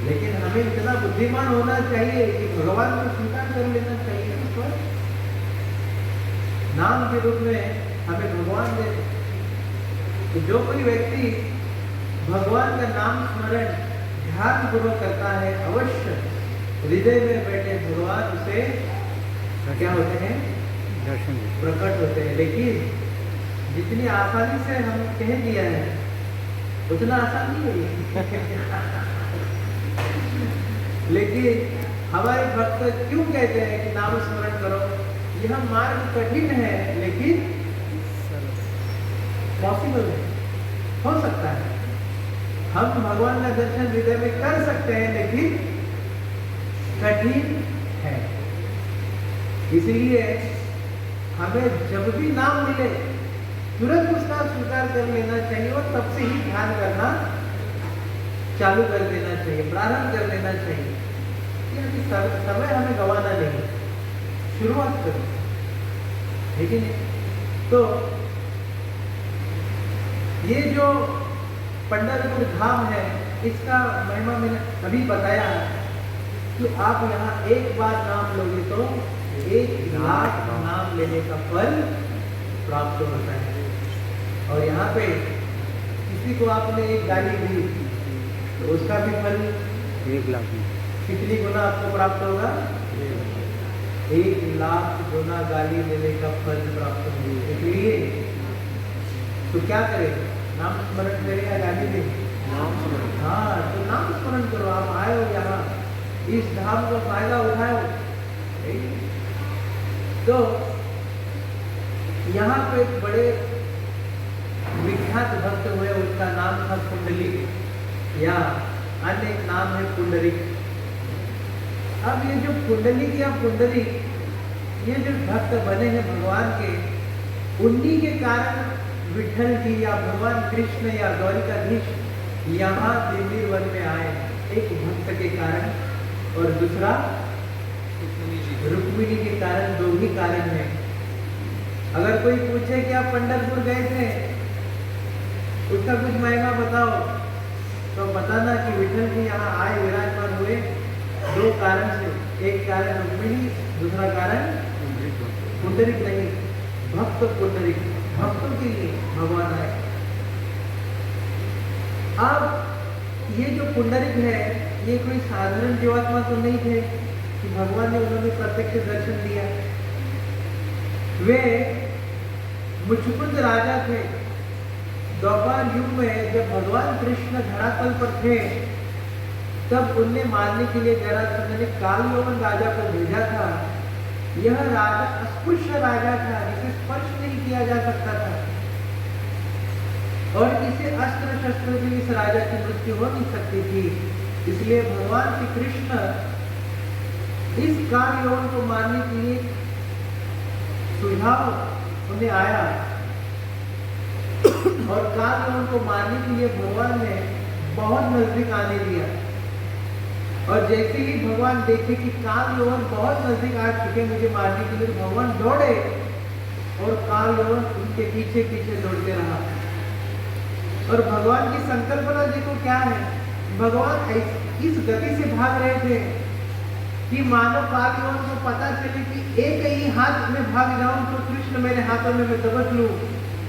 लेकिन हमें इतना बुद्धिमान होना चाहिए कि भगवान को स्वीकार कर लेना चाहिए। तो नाम के रूप में हमें भगवान दे। तो जो कोई व्यक्ति भगवान का नाम स्मरण ध्यान पूर्वक करता है, अवश्य हृदय में बैठे भगवान उसे क्या होते हैं? दर्शन प्रकट होते हैं। लेकिन जितनी आसानी से हम कह दिया है उतना आसान नहीं है। लेकिन हमारे भक्त क्यों कहते हैं कि नाम स्मरण करो? यह मार्ग कठिन है लेकिन पॉसिबल है, हो सकता है। हम भगवान का दर्शन हृदय में कर सकते हैं, लेकिन कठिन है। इसीलिए हमें जब भी नाम मिले तुरंत उसका स्वीकार कर लेना चाहिए और तब से ही ध्यान करना चालू कर देना चाहिए, प्रारंभ कर देना चाहिए। समय हमें गंवाना नहीं, शुरुआत करो, लेकिन तो ये जो पंढरपुर धाम है, इसका महिमा मैंने अभी बताया कि आप यहाँ एक बार नाम लोगे तो 1,00,000 नाम लेने का फल प्राप्त होता है। और यहाँ पे किसी को आपने एक गाली दी तो उसका भी फल 1,00,000 कितनी गुना आपको प्राप्त होगा? 1,00,000 गुना गाली देने का फल प्राप्त होगा। इसलिए तो क्या करें? नाम स्मरण करें या गाली दें? हाँ, तो नाम स्मरण करो। आप आए हो यहाँ, इस धाम का फायदा उठाओ। तो यहाँ पे एक बड़े विख्यात भक्त हुए, उनका नाम था कुंडलिक, या अन्य एक नाम है पुंडरिक। अब ये जो कुंडलिक या पुंडरिक, ये जो भक्त बने हैं भगवान के, उन्हीं के कारण विठल जी या भगवान कृष्ण या द्वारिकाधीश यहाँ दिल्ली वन में आए, एक भक्त के कारण और दूसरा रुक्मिणी के कारण। दो ही कारण है। अगर कोई पूछे कि आप पंढरपुर गए थे, उसका कुछ महिमा बताओ, तो बताना कि विठल जी यहाँ आए, विराजमान हुए दो कारण से। एक कारण रुक्मिणी, दूसरा कारण पुंडरिक नहीं, भक्त पुंडरिक, भक्तों के लिए भगवान आए। अब ये जो पुंडरिक है, ये कोई साधारण जीवात्मा तो नहीं थे कि भगवान ने उन्होंने प्रत्यक्ष दर्शन दिया। वे मुचकुंद राजा थे। द्वापर युग में जब भगवान कृष्ण धरातल पर थे, तब उन्हें मारने के लिए जरासंध ने कालयवन राजा को भेजा था। यह राजा अस्पृश्य राजा था, जिसे स्पर्श नहीं किया जा सकता था, और इसे अस्त्र शस्त्र भी इस राजा की मृत्यु हो नहीं सकती थी। इसलिए भगवान श्री कृष्ण इस कालयवन को मारने के लिए सुझाव उन्हें आया, और कालयवन को मारने के लिए भगवान ने बहुत नजदीक आने दिया। और जैसे ही भगवान देखे कि कालयवन बहुत नजदीक आ चुके मुझे मारने के लिए, भगवान दौड़े और कालयवन उनके पीछे पीछे दौड़ते रहा। और भगवान की संकल्पना देखो क्या है, भगवान इस गति से भाग रहे थे कि मानो कालयवन को पता चले कि एक ही हाथ में भाग जाऊं तो कृष्ण मेरे हाथों में मैं दबच लूं,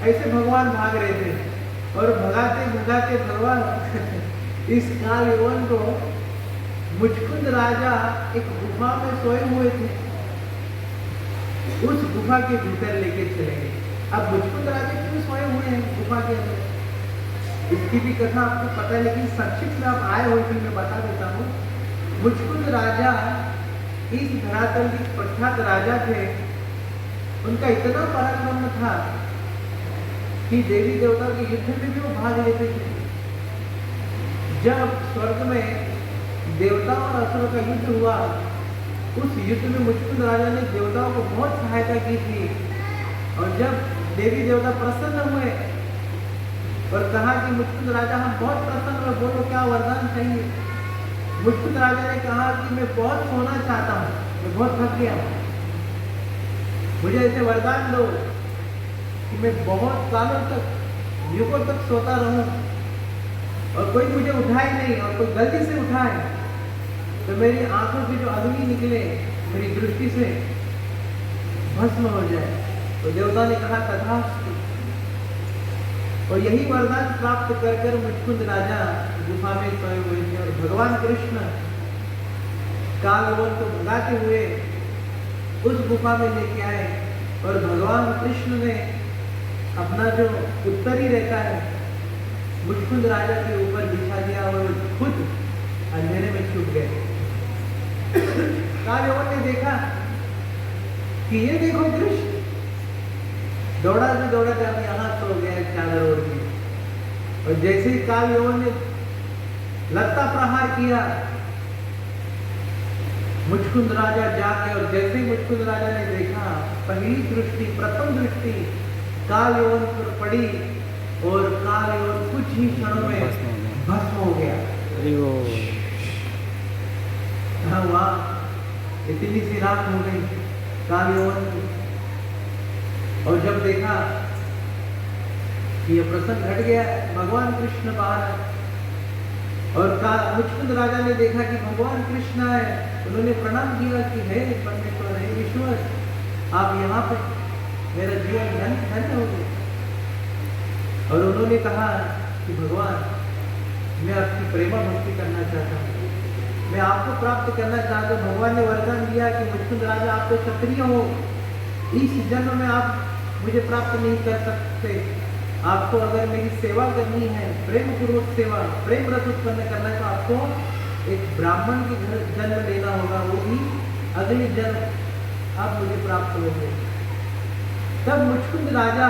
ऐसे भगवान भाग रहे थे। और भगाते भगाते भगवान इस कालयवन को मुचकुंद राजा एक गुफा में सोए हुए थे, उस गुफा के भीतर लेके चले गए। अब मुचकुंद राजा क्यों सोए हुए हैं गुफा के अंदर, इसकी भी कथा आपको पता है, लेकिन संक्षिप्त में आप आए हो कि मैं बता देता हूँ। मुचकुंद राजा इस धरातल के प्रख्यात राजा थे। उनका इतना पराक्रम था कि देवी देवता के युद्ध में भी वो भाग लेते थे। जब स्वर्ग में देवताओं और असुरों का युद्ध हुआ, उस युद्ध में मुचकुंद राजा ने देवताओं को बहुत सहायता की थी। और जब देवी देवता प्रसन्न हुए और कहा कि मुचकुंद राजा हम बहुत प्रसन्न हुए, बोलो क्या वरदान चाहिए। मुचकुंद राजा ने कहा कि मैं बहुत सोना चाहता हूँ, मैं बहुत थक गया हूँ, मुझे ऐसे वरदान दो कि मैं बहुत सालों तक, युगों तक सोता रहूं और कोई मुझे उठाए नहीं, और कोई गलती से उठाए तो मेरी आंखों की जो अग्नि निकले मेरी दृष्टि से भस्म हो जाए। तो देवता ने कहा तथास्तु। और यही वरदान प्राप्त कर कर मुचकुंद राजा गुफा में सोए हुए थे। और भगवान कृष्ण कालयवन को भगाते हुए उस गुफा में लेके आए, और भगवान कृष्ण ने अपना जो उत्तरी रहता है मुचकुंद राजा के ऊपर बिछा दिया और खुद अंधेरे में छुप गए। कालयवन ने देखा कि ये देखो कृष्ण दौड़ा से दौड़ा के अब यहाँ सो गया चादर ओढ़ के। और जैसे ही कालयवन ने लत्ता प्रहार किया, मुचकुंद राजा जाके, और जैसे ही मुचकुंद राजा ने देखा, पहली दृष्टि, प्रथम दृष्टि कालयवन पर पड़ी और कालयवन कुछ ही क्षणों में भस्म हो गया। हाँ, वहाँ इतनी सी रात हो गई कालयवन की। और जब देखा कि यह प्रसंग घट गया, भगवान कृष्ण बाहर, और मुचकुंद राजा ने देखा कि भगवान कृष्ण आए। उन्होंने प्रणाम किया कि हे परमेश्वर, हे ईश्वर, आप यहाँ पे, मेरा जीवन धन्य हो गया। और उन्होंने कहा कि भगवान, मैं आपकी प्रेमा भक्ति करना चाहता हूँ, मैं आपको प्राप्त करना चाहता हूँ। भगवान ने वरदान दिया कि मुचकुंद राजा आप तो क्षत्रिय हो, इस जन्म में आप मुझे प्राप्त नहीं कर सकते। आपको अगर मेरी सेवा करनी है, प्रेम पूर्वक सेवा, प्रेम रस उत्पन्न करना है, तो आपको एक ब्राह्मण के घर जन्म लेना होगा, वो भी अगले जन्म आप मुझे प्राप्त होंगे। तब मुचकुंद राजा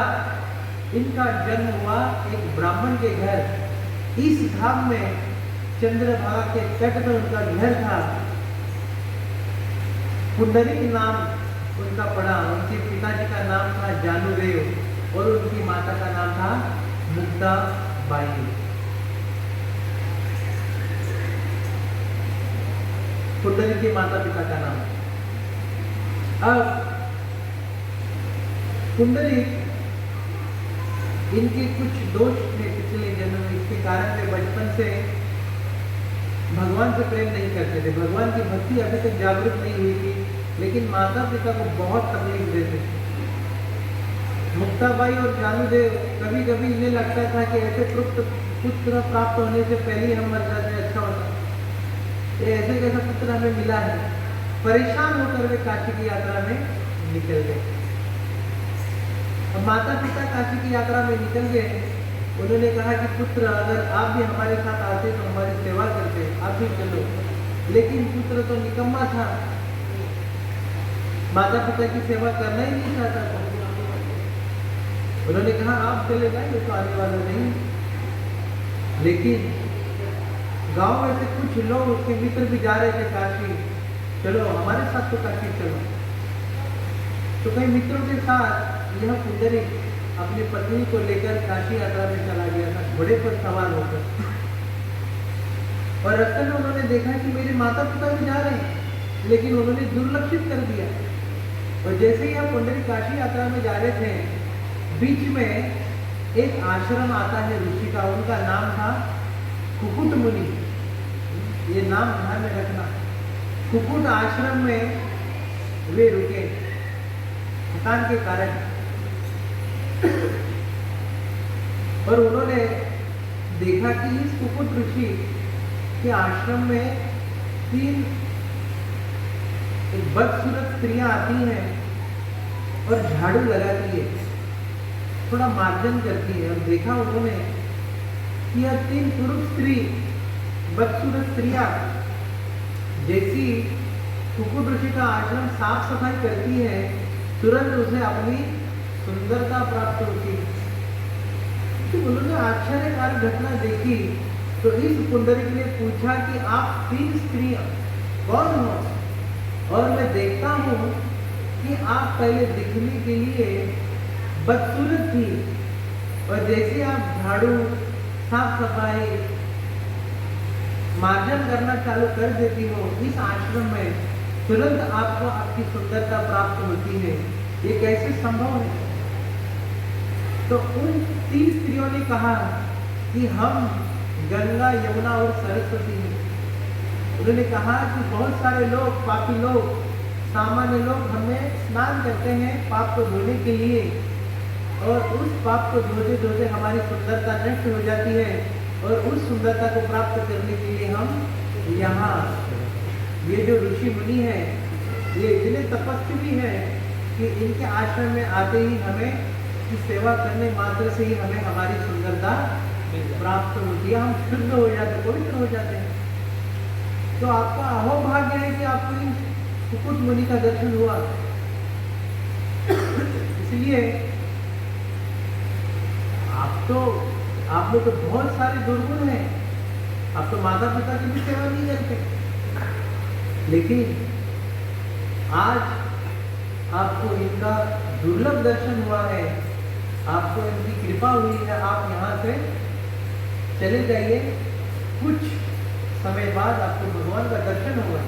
इनका जन्म हुआ एक ब्राह्मण के घर। इस धाम में चंद्रभागा के तट में उनका घर था। पुंडरीक नाम उनका पड़ा। उनके पिताजी का नाम था जानुदेव और उनकी माता का नाम था मुक्ता बाई। पुंडरीक के माता पिता का नाम। अब पुंडरीक इनके कुछ दोष थे पिछले जन्म में, इसके कारण वे बचपन से भगवान से प्रेम नहीं करते थे। भगवान की भक्ति अभी तक जागृत नहीं हुई थी, लेकिन माता पिता को बहुत तकलीफ देते थे। मुक्ताबाई और जानुदेव कभी कभी इन्हें लगता था कि ऐसे पुत्र प्राप्त होने से पहले ही हम मर जाते अच्छा होता। ये ऐसे कैसा पुत्र हमें मिला है। परेशान होकर वे काशी की यात्रा में निकल गए। अब माता पिता काशी की यात्रा में निकल गए। उन्होंने कहा कि पुत्र अगर आप भी हमारे साथ आते तो हमारी सेवा करते, आप भी चलो। लेकिन पुत्र तो निकम्मा था, माता पिता की सेवा करना ही नहीं चाहता था। उन्होंने कहा आप चले जाए, ये तो आने वाला नहीं। लेकिन गांव में से कुछ लोग, उसके मित्र भी जा रहे थे काशी, चलो हमारे साथ तो काशी चलो। तो कई मित्रों के साथ यह पुंडरीक अपनी पत्नी को लेकर काशी यात्रा में चला गया था, घोड़े पर सवार होकर। और रास्ते में उन्होंने देखा कि मेरे माता पिता भी जा रहे हैं, लेकिन उन्होंने दुर्लक्षित कर दिया। और जैसे ही हम पुंडरीक काशी यात्रा में जा रहे थे, बीच में एक आश्रम आता है ऋषि का, उनका नाम था कुकुट मुनि। ये नाम ध्यान में रखना। कुकुट आश्रम में वे रुके थकान के कारण। और उन्होंने देखा कि इस कुकुट ऋषि के आश्रम में 3 बदसूरत स्त्रियां आती हैं और झाड़ू लगाती है, थोड़ा मार्जन करती है। और देखा उन्होंने कि यह 3 पुरुष स्त्री बदसूरत स्त्रियां जैसी कुकुट ऋषि का आश्रम साफ सफाई करती है, तुरंत उसे अपनी सुंदरता प्राप्त होती है। तो उन्होंने आश्चर्यकारक घटना देखी। तो इस पुंडरीक ने पूछा कि आप 3 स्त्रियां कौन हो? और मैं देखता हूँ कि आप पहले दिखने के लिए बदसूरत थी, और जैसे आप झाड़ू, साफ सफाई, मार्जन करना चालू कर देती हो, इस आश्रम में तुरंत आपको आपकी सुंदरता प्राप्त होती है। ये कैसे संभव है? तो उन 3 स्त्रियों ने कहा कि हम गंगा, यमुना और सरस्वती हैं। उन्होंने कहा कि बहुत सारे लोग, पापी लोग, सामान्य लोग हमें स्नान करते हैं पाप को धोने के लिए, और उस पाप को धोते धोते हमारी सुंदरता नष्ट हो जाती है, और उस सुंदरता को प्राप्त करने के लिए हम यहाँ, ये जो ऋषि मुनि हैं, ये इतने तपस्वी हैं कि इनके आश्रम में आते ही हमें की सेवा करने मात्र से ही हमें हमारी सुंदरता प्राप्त होती है, हम शुद्ध हो जाते, पवित्र हो जाते हैं। तो आपका अहोभाग्य है कि आपको इन कुकुट मुनि का दर्शन हुआ। इसलिए आप लोग तो बहुत सारे दुर्गुण हैं, आप तो माता पिता की भी सेवा नहीं करते, लेकिन आज आपको इनका दुर्लभ दर्शन हुआ है, आपको इनकी कृपा हुई है, आप यहाँ से चले जाइए, कुछ समय बाद आपको भगवान का दर्शन होगा।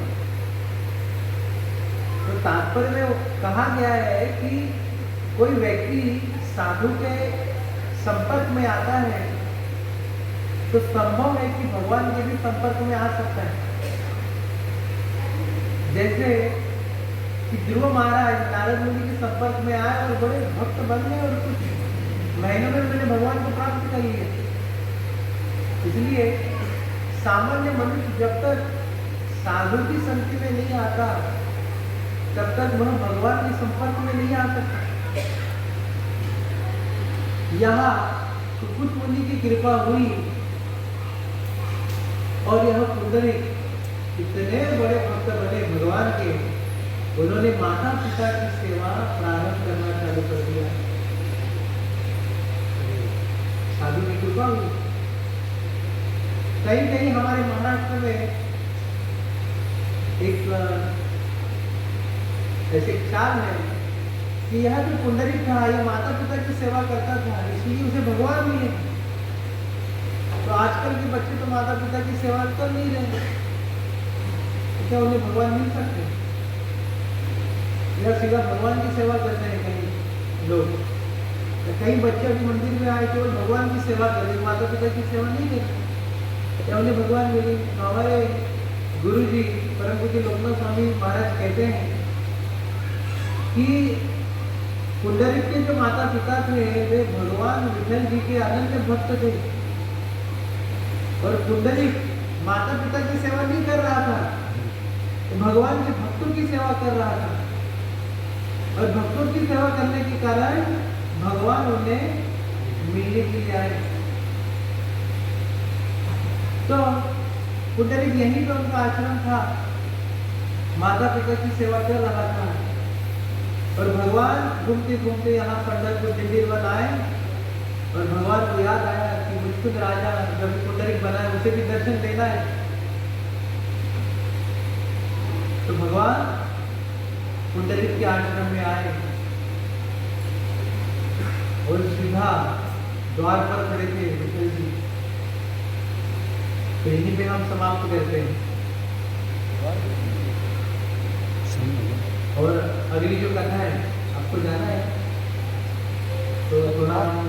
तो तात्पर्य में कहा गया है कि कोई व्यक्ति साधु के संपर्क में आता है तो संभव है कि भगवान के भी संपर्क में आ सकता है। जैसे कि ध्रुव महाराज नारद मुनि के संपर्क में आए और बड़े भक्त बन गए, और कुछ महीनों में उन्होंने भगवान को प्राप्त कर लिया। इसलिए सामान्य मनुष्य जब तक साधु की संगति में नहीं आता, तब तक वह भगवान के संपर्क में नहीं आ सकता। यहाँ कुकुट मुनि की कृपा हुई और यह पुंडरीक इतने बड़े भक्त बने भगवान के उन्होंने माता पिता की सेवा प्रारंभ करना चालू कर दिया। शादी में कृपा हुई। कहीं कहीं हमारे महाराष्ट्र में एक ऐसे ख्याल है कि यह जो पुंडरीक था ये माता पिता की सेवा करता था, इसलिए उसे भगवान मिले। तो आजकल के बच्चे तो माता पिता की सेवा कर नहीं रहे, तो क्या उन्हें भगवान मिल सकते? या सीधा भगवान की सेवा करते हैं कहीं लोग। तो कई बच्चे अभी मंदिर में आए केवल भगवान की सेवा कर रहे, माता पिता की सेवा नहीं करते। क्या उन्हें भगवान मिली? हमारे गुरु जी परम पूज्य लोकनाथ स्वामी महाराज कहते हैं कि पुंडरीक के जो माता पिता थे वे भगवान विठल जी के अनंत भक्त थे, और पुंडरीक माता पिता की सेवा नहीं कर रहा था, तो भगवान के भक्तों की सेवा कर रहा था। और भक्तों की सेवा करने के कारण भगवान उन्हें मिलने के लिए आए। तो पुंडरीक यहीं पर उनका आश्रम था, माता पिता की सेवा कर रहा था। और भगवान घूमते घूमते यहाँ पंढरपुर दिल्लीवन आए, और भगवान को याद आया कि मुझको राजा जब पुंडरीक बना है उसे भी दर्शन देना है। तो भगवान पुंडरीक के आश्रम में आए और सीधा द्वार पर खड़े थे विठल जी। तो यहीं पे हम समाप्त करते हैं, और अगली जो कथा है आपको जाना है तो थोड़ा हम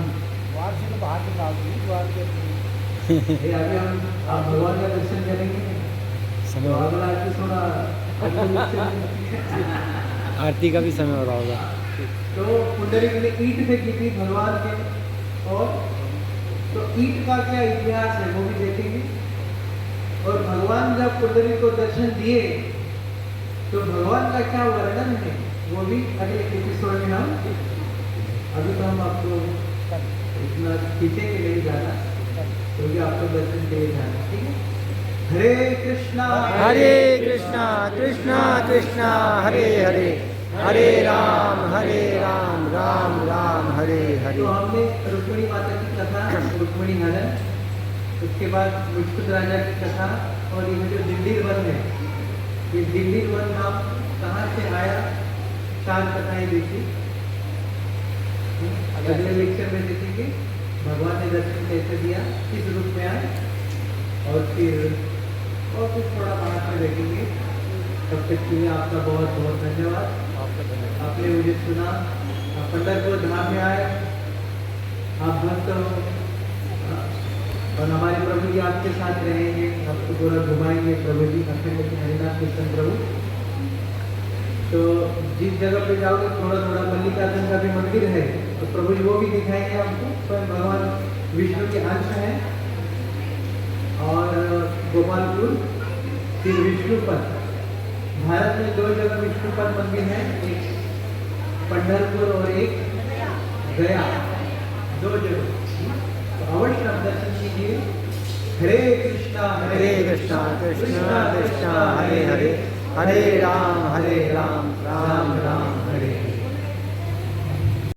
द्वार से तो बाहर निकाल दी, द्वार के अभी हम आप भगवान का दर्शन करेंगे। तो अगला आरती थोड़ा आरती का भी समय हो रहा होगा। तो पुंडरीक ने ईंट फेंकी थी भगवान के, और तो ईंट का क्या इतिहास है वो भी देखेंगे। और भगवान जब पुंडरीक को दर्शन दिए तो भगवान का क्या वर्णन है वो भी अगले एपिसोड में हम, अभी तो हम आपको इतना खींचे के लिए जाना, क्योंकि आपको दर्शन के लिए जाना। ठीक है, हरे कृष्णा कृष्णा कृष्णा हरे हरे, हरे राम राम राम हरे हरे। तो हमने रुक्मिणी माता की कथा, रुक्मिणी हरण, उसके बाद मुचकुंद राजा की कथा, और ये जो दिल्ली वन है, ये दिल्ली वन नाम कहाँ से आया, 4 कथाएं देखी। अगले लेक्चर में देखेंगे भगवान ने दर्शन कैसे दिया, किस रूप में आए, और फिर और कुछ थोड़ा बात में देखेंगे। तब तक के लिए आपका बहुत बहुत धन्यवाद। आपने मुझे सुना, आप पंढरपुर धाम में आए, आप भक्त हो, और हमारे प्रभु जी आपके साथ रहेंगे, आपको पूरा घुमाएंगे प्रभु जी, अखंड हरिनाम कीर्तन प्रभु। तो जिस जगह पे जाओगे थोड़ा थोड़ा मल्लिकार्जुन का भी मंदिर है, तो प्रभु जी वो भी दिखाएंगे आपको। स्वयं भगवान विष्णु के अंश हैं, और गोपालपुर फिर विष्णुपद। भारत में 2 जगह विष्णुपद मंदिर है, एक पंढरपुर और एक गया, 2 जगह। तो अवश्य आप दर्शन कीजिए। हरे कृष्णा कृष्णा कृष्णा हरे हरे, हरे राम राम राम